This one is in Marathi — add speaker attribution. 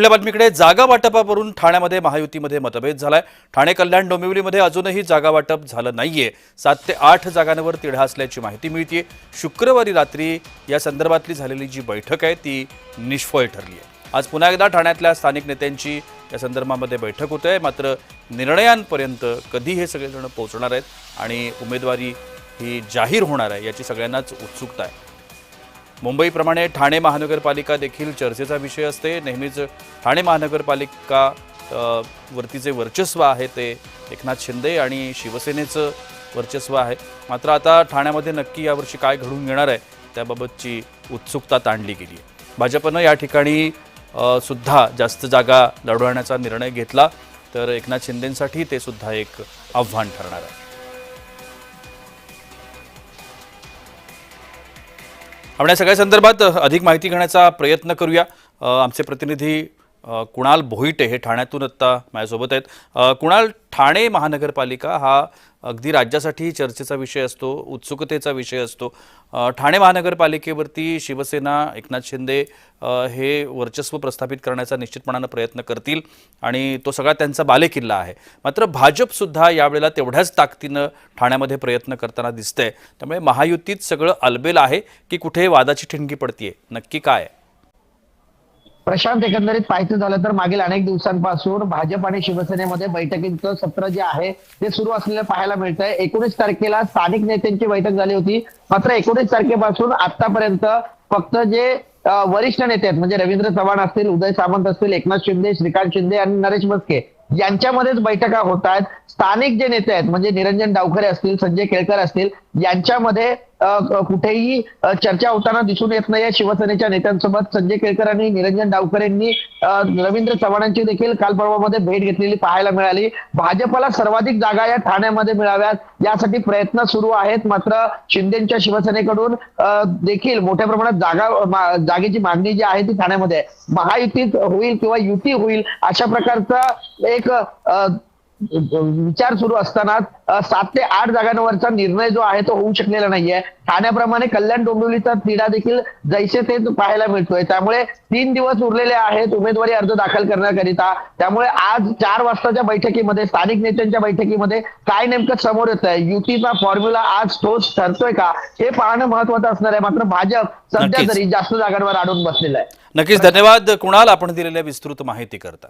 Speaker 1: आपल्या बातमीकडे जागा वाटपावरून ठाण्यामध्ये महायुतीमध्ये मतभेद झालाय। ठाणे कल्याण डोंबिवलीमध्ये अजूनही जागा वाटप झालं नाहीये। 7 ते 8 जागांवर तिढा असल्याची माहिती मिळते। शुक्रवारी रात्री या संदर्भातली झालेली जी बैठक आहे ती निष्फळ ठरली आहे। आज पुन्हा एकदा ठाण्यातल्या स्थानिक नेत्यांची या संदर्भामध्ये बैठक होते, मात्र निर्णयांपर्यंत कधी हे सगळेजण पोहोचणार आहेत आणि उमेदवारी ही जाहीर होणार आहे याची सगळ्यांनाच उत्सुकता आहे। मुंबईप्रमाणे ठाणे महानगरपालिका देखील चर्चेचा विषय असते। नेहमीच ठाणे महानगरपालिका वरती जे वर्चस्व आहे ते एकनाथ शिंदे आणि शिवसेनेचं वर्चस्व आहे। मात्र आता ठाण्यामध्ये नक्की यावर्षी काय घडून येणार आहे त्याबाबतची उत्सुकता ताणली गेली आहे। भाजपनं या ठिकाणी सुद्धा जास्त जागा लढवण्याचा निर्णय घेतला, तर एकनाथ शिंदेंसाठी ते सुद्धा एक आव्हान ठरणार आहे। आपण या सगळ्या संदर्भात अधिक माहिती घेण्याचा प्रयत्न करूया। आमचे प्रतिनिधी कुणाल भोईटे हे ठाण्यातून आता माझ्यासोबत आहेत। कुणाल, ठाणे महानगरपालिका हा अगदी राज्यासाठी चर्चेचा विषय असतो, उत्सुकतेचा विषय असतो। ठाणे महानगरपालिकेवरती शिवसेना, एकनाथ शिंदे हे वर्चस्व प्रस्थापित करण्याचा निश्चितपणाने प्रयत्न करतील आणि तो सगळा त्यांचा बालेकिल्ला आहे। मात्र भाजप सुद्धा यावेळेला तेवढ्याच ताकदीने ठाण्यामध्ये प्रयत्न करताना दिसतंय। त्यामुळे महायुतीत सगळं अलबेल आहे की कुठे वादाची ठिणगी पडतीये, नक्की काय आहे?
Speaker 2: प्रशांत, एकंदरीत पाहायचं झालं तर मागील अनेक दिवसांपासून भाजप आणि शिवसेनेमध्ये बैठकीचं सत्र जे आहे ते सुरू असलेलं पाहायला मिळतंय। 19 तारखेला स्थानिक नेत्यांची बैठक झाली होती, मात्र 19 तारखेपासून आतापर्यंत फक्त जे वरिष्ठ नेते आहेत म्हणजे रवींद्र चव्हाण असतील, उदय सामंत असतील, एकनाथ शिंदे, श्रीकांत शिंदे आणि नरेश म्हस्के यांच्यामध्येच बैठका होत आहेत। स्थानिक जे नेते आहेत म्हणजे निरंजन डावखरे असतील, संजय केळकर असतील, यांच्यामध्ये कुठेही चर्चा होताना दिसून येत नाही। शिवसेनेच्या नेत्यांसोबत संजय केळकर आणि निरंजन डावखरेंनी रवींद्र चव्हाणांची देखील काल परवामध्ये भेट घेतलेली पाहायला मिळाली। भाजपला सर्वाधिक जागा या ठाण्यामध्ये मिळाव्यात यासाठी प्रयत्न सुरू आहेत, मात्र शिंदेच्या शिवसेनेकडून देखील मोठ्या प्रमाणात जागेची मागणी जी आहे ती ठाण्यामध्ये महायुतीत होईल किंवा युती होईल अशा प्रकारचा एक विचार सुरू असताना 7 ते 8 जागांवरचा निर्णय जो आहे तो होऊ शकलेला नाहीये। ठाण्याप्रमाणे कल्याण डोंबिवलीचा तिढा देखील जैसे ते पाहायला मिळतोय। त्यामुळे 3 दिवस उरलेले आहेत उमेदवारी अर्ज दाखल करण्याकरिता। त्यामुळे आज 4 वाजताच्या बैठकीमध्ये, स्थानिक नेत्यांच्या बैठकीमध्ये काय नेमकं समोर येत आहे, युतीचा फॉर्म्युला आज ठोस ठरतोय का हे पाहणं महत्वाचं असणार आहे। मात्र भाजप सध्या तरी जास्त जागांवर अडून बसलेला आहे।
Speaker 1: नक्कीच धन्यवाद कुणाल, आपण दिलेल्या विस्तृत माहिती करता।